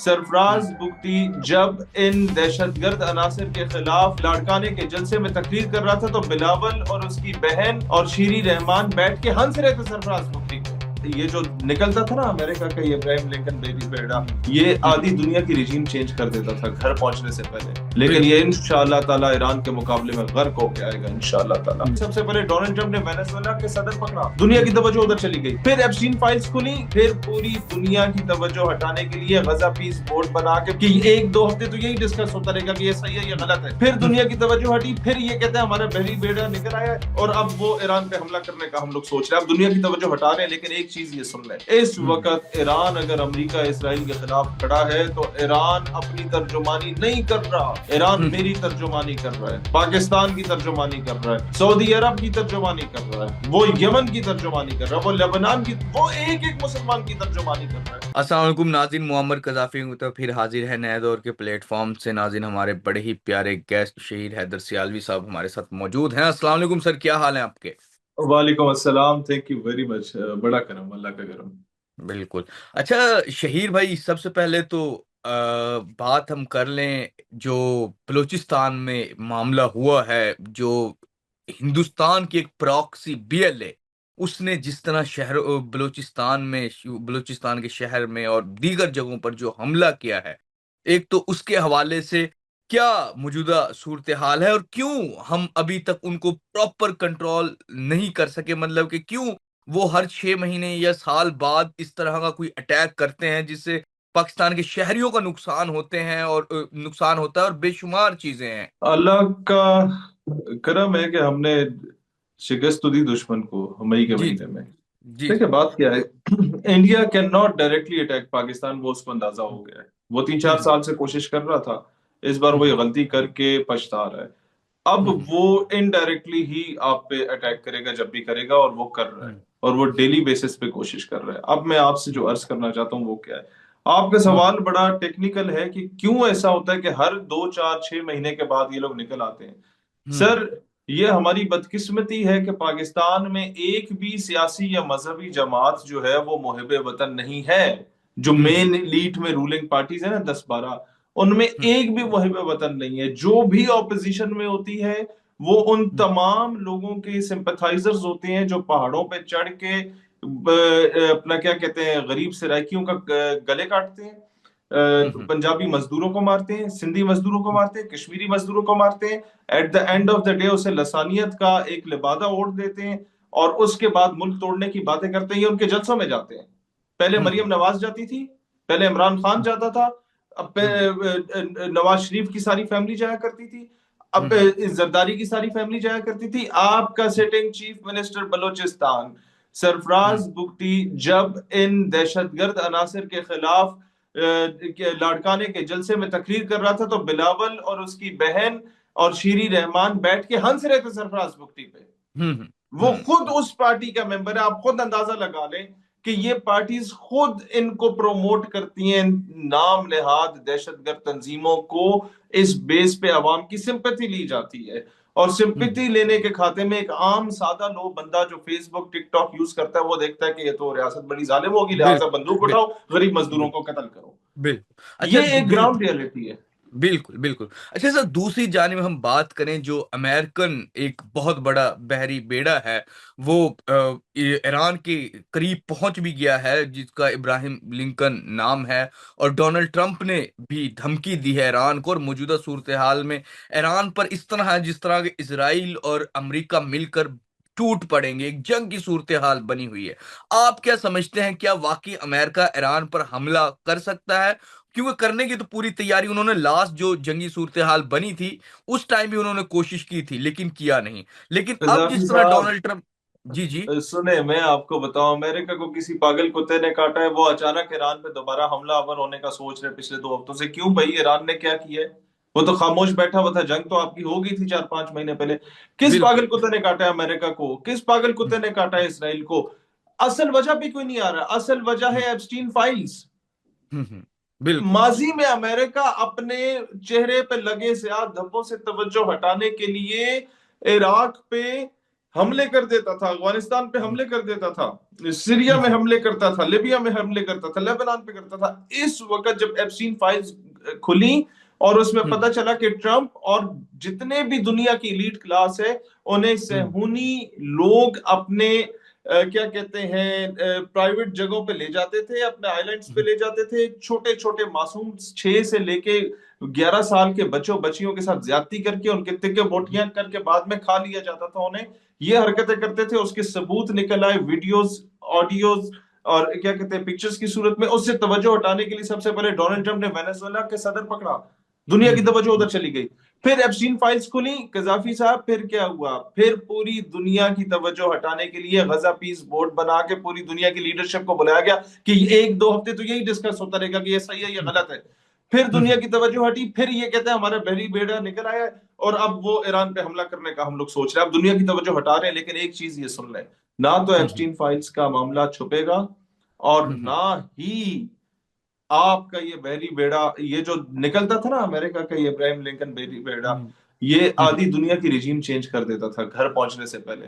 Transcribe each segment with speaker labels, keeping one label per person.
Speaker 1: सरफराज बुगटी जब इन दहशतगर्द अनासर के खिलाफ लाड़काने के जलसे में तकरीर कर रहा था तो बिलावल और उसकी बहन और शीरी रहमान बैठ के हंस रहे थे सरफराज बुगटी को। ये जो निकलता था ना अमेरिका का ये इब्राहिम लिंकन बेबी बेड़ा, ये आधी दुनिया की रिजीम चेंज कर देता था घर पहुंचने से पहले। लेकिन ये इंशाअल्लाह ताला ईरान के मुकाबले में गर्क होके आएगा इंशाअल्लाह ताला। सबसे पहले डोनाल्ड ट्रंप ने वेनेजुएला के सदर पकड़ा, दुनिया की तवज्जो उधर चली गई। फिर एप्स्टीन फाइल्स खुली, फिर पूरी दुनिया की तवज्जो हटाने के लिए गजा पीस बोर्ड बना के कि एक दो हफ्ते तो यही डिस्कस होता रहेगा कि ये सही है ये गलत है। फिर दुनिया की तवज्जो हटी, फिर ये कहते हैं हमारा बहरी बेड़ा निकल आया और अब वो ईरान पे हमला करने का हम लोग सोच रहे हैं। अब दुनिया की तवज्जो हटा रहे हैं, लेकिन एक चीज ये सुन लें, इस वक्त ईरान अगर अमेरिका इसराइल के खिलाफ खड़ा है तो ईरान अपनी तर्जुमानी नहीं कर रहा, ईरान मेरी तर्जुमानी कर रहा है, पाकिस्तान की तर्जुमानी कर रहा है, सऊदी अरब की तर्जुमानी कर रहा है, वो यमन की तर्जुमानी कर रहा है, वो लेबनान की, वो एक एक मुसलमान की तर्जुमानी कर रहा है।
Speaker 2: अस्सलाम वालेकुम नाज़रीन, मुअम्मर कज़ाफ़ी तो फिर हाजिर है नए दौर के प्लेटफॉर्म से। नाज़रीन, हमारे बड़े ही प्यारे गेस्ट शहीद हैदर सियालवी साहब हमारे साथ मौजूद हैं। अस्सलाम वालेकुम सर, क्या हाल है आपके?
Speaker 1: वालेकुम अस्सलाम, थैंक यू वेरी मच। बड़ा करम, अल्लाह का करम।
Speaker 2: बिल्कुल। अच्छा शहीर भाई, सबसे पहले तो बात हम कर लें जो बलूचिस्तान में मामला हुआ है, जो हिंदुस्तान की एक प्रॉक्सी बीएलए उसने जिस तरह बलूचिस्तान में बलूचिस्तान के शहर में और दीगर जगहों पर जो हमला किया है, एक तो उसके हवाले से क्या मौजूदा सूरत हाल है और क्यों हम अभी तक उनको प्रॉपर कंट्रोल नहीं कर सके? मतलब कि क्यों वो हर 6 महीने या साल बाद इस तरह का कोई अटैक करते हैं जिससे पाकिस्तान के शहरियों का नुकसान होते हैं और नुकसान होता है और बेशुमार चीजें हैं।
Speaker 1: अल्लाह का करम है कि हमने शिकस्त तो दी दुश्मन को मई के
Speaker 2: जी,
Speaker 1: महीने में।
Speaker 2: जी,
Speaker 1: देखिए
Speaker 2: जी।
Speaker 1: बात क्या है, India can not directly attack Pakistan, वो उसको अंदाजा हो गया है। वो तीन
Speaker 2: हुँ,
Speaker 1: चार
Speaker 2: हुँ,
Speaker 1: साल से कोशिश कर रहा था, इस बार
Speaker 2: हुँ,
Speaker 1: वो ये
Speaker 2: हुँ,
Speaker 1: गलती करके पछता रहा है। अब
Speaker 2: हुँ, हुँ,
Speaker 1: वो इनडायरेक्टली ही आप पे अटैक करेगा जब भी करेगा, और वो कर रहा है,
Speaker 2: हुँ,
Speaker 1: और वो डेली बेसिस पे कोशिश कर रहा है। अब मैं आपसे जो अर्ज करना चाहता हूँ वो क्या है, आपका
Speaker 2: हुँ,
Speaker 1: सवाल बड़ा टेक्निकल है कि क्यों ऐसा होता है कि हर 2 4 6 महीने के बाद ये लोग निकल आते हैं।
Speaker 2: हुँ,
Speaker 1: सर, ये हमारी बदकिस्मती है कि पाकिस्तान में एक भी सियासी या मजहबी जमात जो है वो मुहिब वतन नहीं है। जो
Speaker 2: हुँ, हुँ,
Speaker 1: मेन लीड में रूलिंग पार्टीज है ना 10 12, उनमें
Speaker 2: हुँ,
Speaker 1: एक भी मुहिब वतन नहीं है। जो भी ऑपोजिशन में होती है वो उन
Speaker 2: हुँ,
Speaker 1: तमाम लोगों के सिंपथाइजर्स होते हैं जो पहाड़ों पे चढ़ के अपना क्या कहते हैं गरीब सराइकियों का गले काटते हैं,
Speaker 2: हुँ, हुँ,
Speaker 1: पंजाबी मजदूरों को मारते हैं, सिंधी मजदूरों को मारते हैं, कश्मीरी मजदूरों को मारते हैं। At the end of the day उसे लसानियत का एक लिबादा ओढ़ देते हैं और उसके बाद मुल्क तोड़ने की बातें करते हैं। ये उनके जलसों में जाते हैं। पहले
Speaker 2: हुँ,
Speaker 1: मरियम नवाज जाती थी, पहले इमरान खान जाता था, अब
Speaker 2: हुँ, हुँ,
Speaker 1: नवाज शरीफ की सारी फैमिली जाया करती थी,
Speaker 2: हुँ,
Speaker 1: अब
Speaker 2: हुँ,
Speaker 1: जरदारी की सारी फैमिली जाया करती थी। आपका sitting chief minister Balochistan Sarfaraz Bugti जब इन दहशतगर्द अनासर के खिलाफ लाड़काने के जलसे में तकरीर कर रहा था तो बिलावल और उसकी बहन और शीरी रहमान बैठ के हंस रहे थे सरफराज बुगटी पे।
Speaker 2: हुँ, हुँ,
Speaker 1: वो
Speaker 2: हुँ,
Speaker 1: खुद उस पार्टी का मेंबर है। आप खुद अंदाजा लगा लें कि ये पार्टीज खुद इनको प्रोमोट करती हैं, नाम नेहाद दहशतगर्द तंजीमों को। इस बेस पे अवाम की सिंपैथी ली जाती है, और
Speaker 2: हुँ,
Speaker 1: सिंपैथी लेने के खाते में एक आम सादा लो बंदा जो फेसबुक टिकटॉक यूज करता है वो देखता है कि ये तो रियासत बड़ी जालिम होगी, लिहाजा
Speaker 2: बिल्कुल,
Speaker 1: बंदूक
Speaker 2: बिल
Speaker 1: उठाओ, गरीब मजदूरों
Speaker 2: बिल
Speaker 1: को कत्ल करो।
Speaker 2: बिल्कुल। अच्छा,
Speaker 1: ये एक ग्राउंड रियलिटी है।
Speaker 2: बिल्कुल, बिल्कुल। अच्छा सर, दूसरी जानिब हम बात करें, जो अमेरिकन एक बहुत बड़ा बहरी बेड़ा है, वो ईरान के करीब पहुंच भी गया है, जिसका इब्राहिम लिंकन नाम है, और डोनाल्ड ट्रंप ने भी धमकी दी है ईरान को। और मौजूदा सूरत हाल में ईरान पर इस तरह है जिस तरह के इसराइल और अमेरिका मिलकर टूट पड़ेंगे, एक जंग की सूरत हाल बनी हुई है। आप क्या समझते हैं, क्या वाकई अमेरिका ईरान पर हमला कर सकता है? क्योंकि करने की तो पूरी तैयारी उन्होंने, लास्ट जो जंगी सूरत हाल बनी थी उस टाइम भी उन्होंने कोशिश की थी लेकिन किया नहीं। लेकिन अब
Speaker 1: कजाफी
Speaker 2: जिस तरह
Speaker 1: साहब,
Speaker 2: डोनाल्ड ट्रंप। जी, जी।
Speaker 1: सुने, मैं आपको बताऊं, अमेरिका को किसी पागल कुत्ते ने काटा है? वो अचानक ईरान पे दोबारा हमलावर होने का सोच रहे पिछले 2 हफ्तों से। क्यों भाई, ईरान ने क्या किया है? वो तो खामोश बैठा हुआ था, जंग तो आपकी हो गई थी 4 5 महीने पहले। किस पागल
Speaker 2: बिल्कुल।
Speaker 1: कुत्ते ने काटा है अमेरिका को? किस पागल कुत्ते ने काटा है इसराइल को? असल वजह भी कोई नहीं आ रहा। असल वजह है एप्स्टीन फाइल्स।
Speaker 2: बिल्कुल।
Speaker 1: माजी में अमेरिका अपने चेहरे पे लगे सियाह धब्बों से तवज्जो हटाने के लिए इराक पे हमले कर देता था, अफगानिस्तान पे हमले कर देता था, सीरिया में हमले करता था, लिबिया में हमले करता था, लेबनान पे करता था। इस वक्त जब एप्स्टीन फाइल्स खुली और उसमें पता चला कि ट्रंप और जितने भी दुनिया की एलीट क्लास है, उन्हें सेहूनी लोग अपने क्या कहते हैं प्राइवेट जगहों पे ले जाते थे, अपने आइलैंड्स पे ले जाते थे, छोटे छोटे मासूम 6 से लेके 11 साल के बच्चों बच्चियों के साथ ज्यादती करके उनके तिक्के बोटियां करके बाद में खा लिया जाता था उन्हें। ये हरकतें करते थे, उसके सबूत निकल आए, वीडियोस, ऑडियोज और क्या कहते हैं पिक्चर्स की सूरत में। उससे तवज्जो हटाने के लिए सबसे पहले डोनाल्ड ट्रंप ने वेनेजुएला के सदर पकड़ा, दुनिया की तवज्जो उधर चली गई। फिर एप्स्टीन फाइल्स खुली, कजाफी साहब, फिर क्या हुआ, फिर पूरी दुनिया की तवज्जो हटाने के लिए गजा पीस बोर्ड बना के पूरी दुनिया की लीडरशिप को बुलाया गया कि एक दो हफ्ते तो यही डिस्कस होता रहेगा कि ये सही है, ये गलत है। फिर दुनिया की तवज्जो हटी, फिर ये कहते हैं हमारा बहरी बेड़ा निकल आया और अब वो ईरान पे हमला करने का हम लोग सोच रहे हैं। अब दुनिया की तवज्जो हटा रहे हैं, लेकिन एक चीज ये सुन लें, ना तो एप्स्टीन फाइल्स का मामला छुपेगा और ना ही आपका ये बहरी बेड़ा, ये जो निकलता था ना अमेरिका का ये इब्राहिम लिंकन बहरी बेड़ा, ये आधी दुनिया की रिजीम चेंज कर देता था घर पहुंचने से पहले।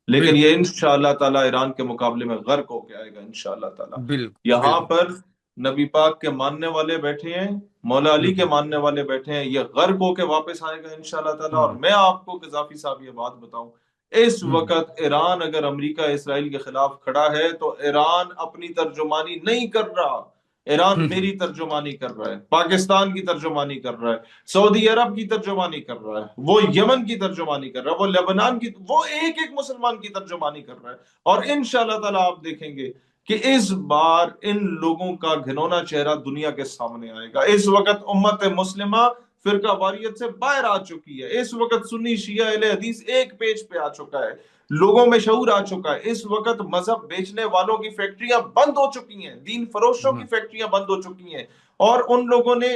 Speaker 1: लेकिन
Speaker 2: बिल्कुल
Speaker 1: ये इंशाअल्लाह ताला ईरान के मुकाबले में गर्क होके आएगा इंशाअल्लाह ताला।
Speaker 2: बिल्कुल
Speaker 1: यहाँ
Speaker 2: बिल्कुल।
Speaker 1: पर नबी पाक के मानने वाले बैठे हैं, मौला अली के मानने वाले बैठे हैं, ये गर्क होके वापस आएगा इंशाअल्लाह ताला। और मैं आपको गजाफी साहब ये बात बताऊं, इस वक्त ईरान अगर अमेरिका इसराइल के खिलाफ खड़ा है तो ईरान अपनी तर्जुमानी नहीं कर रहा, ईरान मेरी तर्जुमानी कर रहा है, पाकिस्तान की तर्जुमानी कर रहा है, सऊदी अरब की तर्जुमानी कर रहा है, वो यमन की तर्जुमानी कर रहा है, वो लेबनान की, वो एक एक मुसलमान की तर्जुमानी कर रहा है। और इंशाअल्लाह ताला आप देखेंगे कि इस बार इन लोगों का घिनौना चेहरा दुनिया के सामने आएगा। इस वक्त उम्मत मुस्लिमा फिरका वारियत से बाहर आ चुकी है, इस वक्त सुन्नी शिया अहले हदीस एक पेज पे आ चुका है, लोगों में शऊर आ चुका है। इस वक्त मजहब बेचने वालों की फैक्ट्रियां बंद हो चुकी हैं, दीन फरोशों की फैक्ट्रियां बंद हो चुकी हैं। और उन लोगों ने,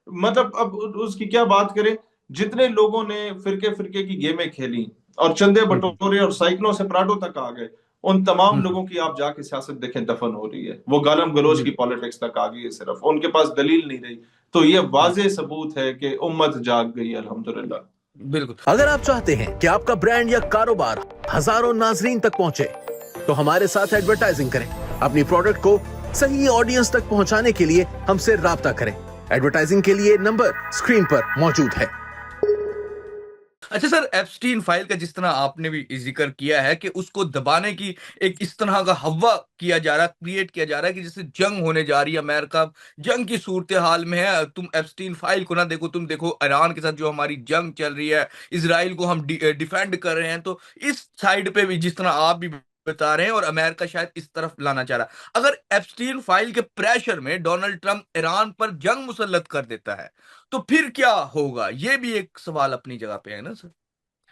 Speaker 1: मतलब अब उसकी क्या बात करें, जितने लोगों ने फिरके फिरके की गेमें खेली और चंदे बटोरे और साइकिलों से पराठों तक आ गए, उन तमाम लोगों की आप जाके सियासत देखें दफन हो रही है, वो गालम गलोच की पॉलिटिक्स तक आ गई है, सिर्फ उनके पास दलील नहीं रही। तो ये वाजे सबूत है कि उम्मत जाग गई है अल्हम्दुलिल्लाह।
Speaker 2: बिल्कुल।
Speaker 3: अगर आप चाहते हैं कि आपका ब्रांड या कारोबार हजारों नाजरीन तक पहुंचे, तो हमारे साथ एडवर्टाइजिंग करें। अपनी प्रोडक्ट को सही ऑडियंस तक पहुंचाने के लिए हमसे राब्ता करें। एडवर्टाइजिंग के लिए नंबर स्क्रीन पर मौजूद है।
Speaker 2: अच्छा सर, एप्स्टीन फाइल का जिस तरह आपने भी जिक्र किया है कि उसको दबाने की एक इस तरह का हवा किया जा रहा है, क्रिएट किया जा रहा है कि जैसे जंग होने जा रही है, अमेरिका जंग की सूरत हाल में है। तुम एप्स्टीन फाइल को ना देखो, तुम देखो ईरान के साथ जो हमारी जंग चल रही है, इसराइल को हम डिफेंड कर रहे हैं। तो इस साइड पे भी जिस तरह आप भी बता रहे हैं, और अमेरिका शायद इस तरफ लाना चाह रहा है। अगर एप्स्टीन फाइल के प्रेशर में डोनाल्ड ट्रंप ईरान पर जंग मुसल्लत कर देता है, तो फिर क्या होगा? ये भी एक सवाल अपनी जगह पे है ना सर।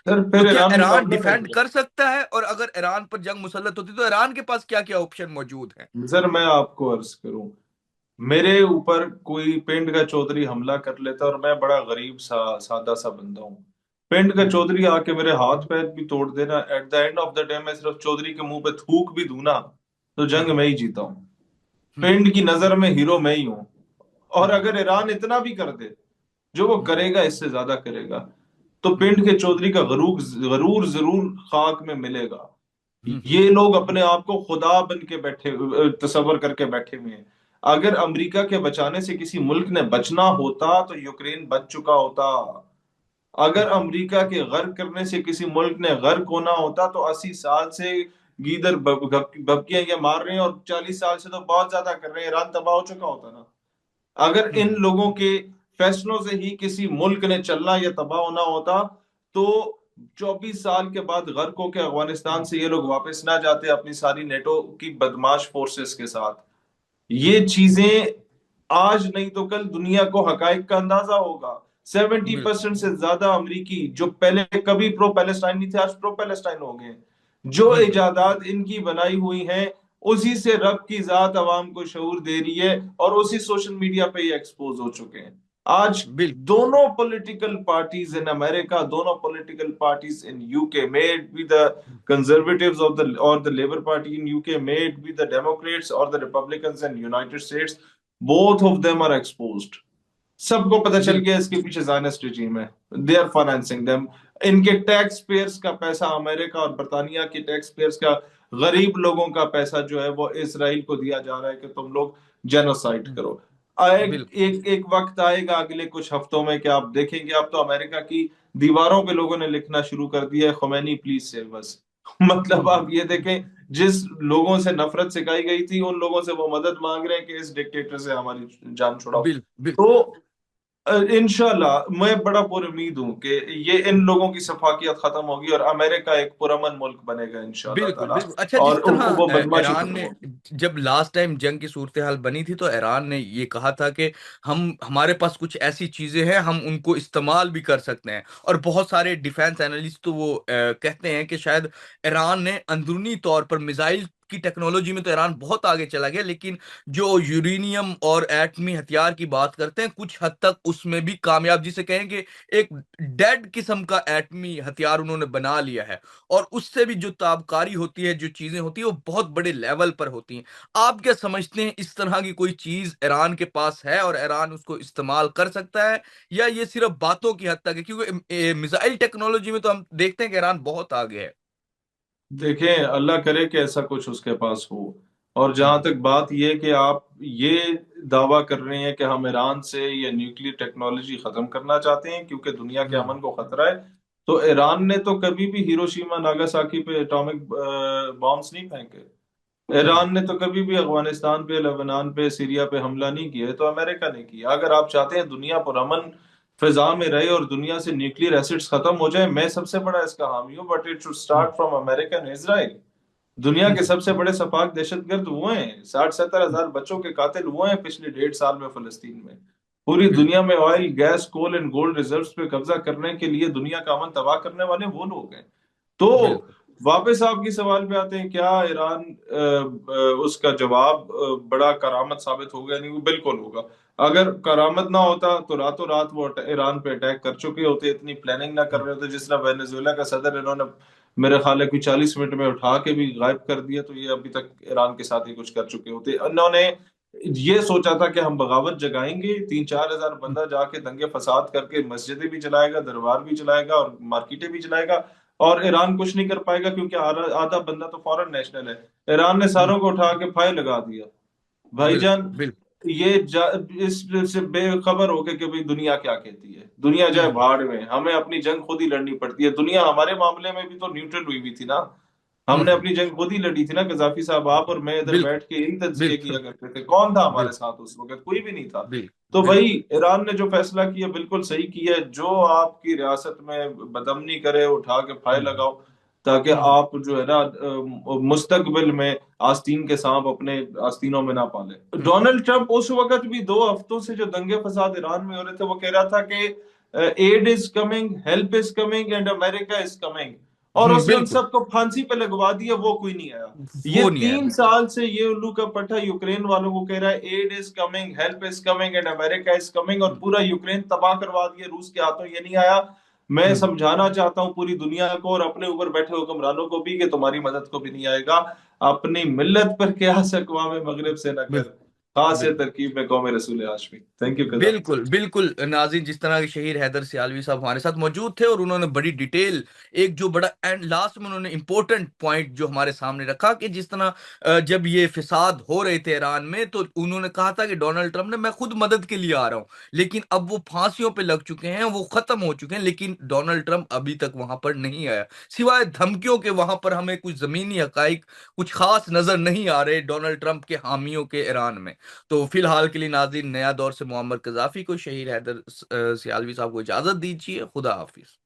Speaker 1: सर
Speaker 2: तो
Speaker 1: फिर
Speaker 2: क्या
Speaker 1: ईरान
Speaker 2: ईरान
Speaker 1: मुकाबला
Speaker 2: डिफेंड
Speaker 1: करेगा।
Speaker 2: कर सकता है? और अगर ईरान पर जंग मुसल्लत होती तो ईरान के पास क्या क्या ऑप्शन मौजूद है?
Speaker 1: सर मैं आपको अर्ज करूं, मेरे ऊपर कोई पिंड का चौधरी हमला कर लेता और मैं बड़ा गरीब सादा सा बंदा हूँ, पिंड का चौधरी आके मेरे हाथ पैर भी तोड़ देना, at the end of the day मैं सिर्फ चौधरी के मुंह पे थूक भी दूं ना, तो जंग मैं ही जीता हूँ। पिंड की नजर में हीरो मैं ही हूँ। और अगर ईरान इतना भी कर दे, जो वो करेगा इससे ज्यादा करेगा, तो पिंड के चौधरी का गरूर गरूर जरूर खाक में मिलेगा। ये लोग अपने आप को खुदा बन के बैठे, तसव्वुर करके बैठे हुए हैं। अगर अमेरिका के बचाने से किसी मुल्क ने बचना होता तो यूक्रेन बच चुका होता। अगर अमेरिका के गर्क करने से किसी मुल्क ने गर्क होना होता तो 80 साल से गीदर भपकियां ये मार रहे हैं और 40 साल से तो बहुत ज्यादा कर रहे हैं, ईरान तबाह हो चुका होता ना। अगर इन लोगों के फैसलों से ही किसी मुल्क ने चलना या तबाह होना होता तो 24 साल के बाद गर्कों के अफगानिस्तान से ये लोग वापस ना जाते अपनी सारी नेटो की बदमाश फोर्सेस के साथ। ये चीजें आज नहीं तो कल दुनिया को हकाइक का अंदाजा होगा। 70% से ज्यादा अमरीकी जो पहले कभी प्रो पैलेस्टाइन नहीं थे, आज प्रो पैलेस्टाइन हो गए। जो इजादात इनकी बनाई हुई हैं, उसी से रब की जात अवाम को शऊर दे रही है और उसी सोशल मीडिया पे ये एक्सपोज हो चुके हैं। आज
Speaker 2: बिल्कुल
Speaker 1: दोनों पॉलिटिकल पार्टीज इन अमेरिका, दोनों political parties in UK, may it be the conservatives of the और the labour party in UK, may it be the democrats और the republicans in united states, both of them are exposed. सबको पता चल
Speaker 2: बिल्कुल
Speaker 1: गया इसके पीछे Zionist regime है, दे आर फाइनेंसिंग देम। इनके टैक्स पेयर्स का पैसा, अमेरिका और बर्तानिया के टैक्स पेयर्स का, गरीब लोगों का पैसा जो है वो इसराइल को दिया जा रहा है कि तुम लोग जेनोसाइड करो।
Speaker 2: बिल्कुल
Speaker 1: एक एक वक्त आएगा अगले कुछ हफ्तों में कि आप देखेंगे, अब तो अमेरिका की दीवारों पे लोगों ने लिखना शुरू कर दिया है, खुमैनी प्लीज सेव अस। मतलब आप ये देखें, जिस लोगों से नफरत सिखाई गई थी उन लोगों से वो मदद मांग रहे हैं कि इस डिक्टेटर से हमारी जान छुड़ाओ।
Speaker 2: बिल्कुल
Speaker 1: तो इंशाल्लाह मैं बड़ा पुरउम्मीद हूं कि ये इन लोगों की सफाकियत खत्म होगी और अमेरिका एक पुरअमन मुल्क बनेगा इंशाल्लाह
Speaker 2: बिल्कुल
Speaker 1: ताला।
Speaker 2: बिल्कुल। अच्छा,
Speaker 1: और
Speaker 2: जिस तरह
Speaker 1: वो बदमाशी
Speaker 2: ईरान
Speaker 1: खत्म
Speaker 2: ने
Speaker 1: होगी।
Speaker 2: जब लास्ट टाइम जंग की सूरत हाल बनी थी तो ईरान ने ये कहा था कि हम हमारे पास कुछ ऐसी चीजें हैं, हम उनको इस्तेमाल भी कर सकते हैं। और बहुत सारे डिफेंस एनालिस्ट तो वो कहते हैं कि शायद ईरान ने अंदरूनी तौर पर मिसाइल की टेक्नोलॉजी में तो ईरान बहुत आगे चला गया, लेकिन जो यूरेनियम और एटमी हथियार की बात करते हैं कुछ हद तक उसमें भी कामयाब, जिसे कहेंगे एक डेड किस्म का एटमी हथियार उन्होंने बना लिया है। और उससे भी जो ताबकारी होती है, जो चीजें होती है, वो बहुत बड़े लेवल पर होती हैं। आप क्या समझते हैं, इस तरह की कोई चीज ईरान के पास है और ईरान उसको इस्तेमाल कर सकता है, या ये सिर्फ बातों की हद तक है? क्योंकि मिसाइल टेक्नोलॉजी में तो हम देखते हैं कि ईरान बहुत आगे है।
Speaker 1: देखें, अल्लाह करे कि ऐसा कुछ उसके पास हो। और जहां
Speaker 2: हम्म,
Speaker 1: तक बात यह कि आप ये दावा कर रहे हैं कि हम ईरान से ये न्यूक्लियर टेक्नोलॉजी खत्म करना चाहते हैं क्योंकि दुनिया के
Speaker 2: हम्म,
Speaker 1: अमन को खतरा है, तो ईरान ने तो कभी भी हिरोशिमा नागासाकी पे एटॉमिक बॉम्ब्स नहीं फेंके।
Speaker 2: हम्म,
Speaker 1: ईरान ने तो कभी भी अफगानिस्तान पे, लेबनान पे, सीरिया पे हमला नहीं किया है, तो अमेरिका ने किया। अगर आप चाहते हैं दुनिया पुरअमन फिजा में रहे और दुनिया से न्यूक्लियर एसिड्स खत्म हो जाए, मैं सबसे बड़ा इसका हामी हूँ, but it should
Speaker 2: hmm,
Speaker 1: start from America and Israel. दुनिया के
Speaker 2: हम्म,
Speaker 1: सबसे बड़े सफाक दहशतगर्द वो हैं, 60-70 हजार बच्चों के कातिल वो हैं पिछले 1.5 साल में फलस्तीन में। पूरी
Speaker 2: बिल्कुल
Speaker 1: दुनिया में oil, gas, coal and gold reserves पे कब्जा करने के लिए दुनिया का अमन तबाह करने वाले वो लोग हैं। तो
Speaker 2: बिल्कुल
Speaker 1: वापस आपके सवाल पे आते हैं, क्या ईरान उसका जवाब बड़ा करामत साबित होगा? नहीं, वो बिल्कुल होगा। अगर करामत ना होता तो रातों रात वो ईरान पे अटैक कर चुके होते, इतनी प्लानिंग ना कर
Speaker 2: हम्म,
Speaker 1: रहे होते। जिस तरह वेनेजुएला का सदर इन्होंने मेरे ख्याल है कोई 40 मिनट में उठा के भी गायब कर दिया, तो ये अभी तक ईरान के साथ ही कुछ कर चुके होते। इन्होंने ये सोचा था कि हम बगावत जगाएंगे, 3-4 हजार
Speaker 2: हम्म,
Speaker 1: बंदा जाके दंगे फसाद करके मस्जिदें भी चलाएगा, दरबार भी चलाएगा और मार्केटें भी चलाएगा, और ईरान कुछ नहीं कर पाएगा क्योंकि आधा आधा बंदा तो फॉरेन नेशनल है। ईरान ने
Speaker 2: हम्म,
Speaker 1: सारों को उठा के फाइल लगा दिया
Speaker 2: बिल्कुल
Speaker 1: भाईजान।
Speaker 2: बिल्कुल
Speaker 1: ये इससे बेखबर होके कि भाई दुनिया क्या कहती है, दुनिया जाए
Speaker 2: हम्म,
Speaker 1: भाड़ में, हमें अपनी जंग खुद ही लड़नी पड़ती है। दुनिया हमारे मामले में भी तो न्यूट्रल हुई हुई थी ना,
Speaker 2: हम्म,
Speaker 1: हमने अपनी जंग खुद ही लड़ी थी ना। कजाफी साहब, आप और मैं इधर
Speaker 2: बिल्कुल
Speaker 1: बैठ के यही तज्जिए किया
Speaker 2: बिल्कुल
Speaker 1: करते थे। कौन था हमारे
Speaker 2: बिल्कुल
Speaker 1: साथ उस वक्त? कोई भी नहीं था। तो
Speaker 2: बिल्कुल
Speaker 1: भाई, ईरान ने जो फैसला किया बिल्कुल सही किया है। जो आपकी रियासत में बदमनी करे, उठा के फाइल
Speaker 2: हम्म,
Speaker 1: लगाओ, ताकि
Speaker 2: हम्म,
Speaker 1: आप जो है ना मुस्तकबिल में आस्तीन के सांप अपने आस्तीनों में ना पाले।
Speaker 2: हम्म,
Speaker 1: डोनाल्ड ट्रंप उस वक्त भी 2 हफ्तों से जो दंगे फसाद ईरान में हो रहे थे, वो कह रहा था कि aid is coming, help is coming and America is coming, और उसने उन
Speaker 2: बिल्कुल।
Speaker 1: सबको फांसी पे लगवा दिया। वो कोई नहीं आया। ये
Speaker 2: वो नहीं आया,
Speaker 1: 3 साल से ये उल्लू का पट्टा यूक्रेन वालों को कह रहा है, aid is coming, help is coming and America is coming, और पूरा यूक्रेन तबाह करवा दिया। रूस के हाथों ये नहीं आया। मैं
Speaker 2: हम्म,
Speaker 1: समझाना चाहता हूं पूरी दुनिया को और अपने ऊपर बैठे हुक्मरानों को भी कि तुम्हारी मदद को भी नहीं आएगा। अपनी मिल्लत पर कयास अक़वाम मगरिब से न कर,
Speaker 2: बिल्कुल
Speaker 1: खास ये
Speaker 2: बिल्कुल
Speaker 1: तरकीब में कौम रसूल हाशमी। थैंक यू कदा।
Speaker 2: बिल्कुल बिल्कुल। नाज़रीन, जिस तरह के शहीद हैदर सियालवी साहब हमारे साथ मौजूद थे और उन्होंने बड़ी डिटेल, एक जो बड़ा एंड लास्ट में उन्होंने इंपॉर्टेंट पॉइंट जो हमारे सामने रखा कि जिस तरह जब ये फिसाद हो रहे थे ईरान में, तो उन्होंने कहा था कि डोनाल्ड ट्रंप ने, मैं खुद मदद के लिए आ रहा हूं, लेकिन अब वो फांसियों पे लग चुके हैं, वो खत्म हो चुके हैं, लेकिन डोनाल्ड ट्रंप अभी तक वहां पर नहीं आया। सिवाय धमकियों के वहां पर हमें कुछ जमीनी हकाइक कुछ खास नजर नहीं आ रहे डोनाल्ड ट्रंप के हामियों के ईरान में। तो फिलहाल के लिए नाज़रीन, नया दौर से मोहम्मद कज़ाफ़ी को, शहीद हैदर सियालवी साहब को इजाज़त दीजिए। खुदा हाफिज़।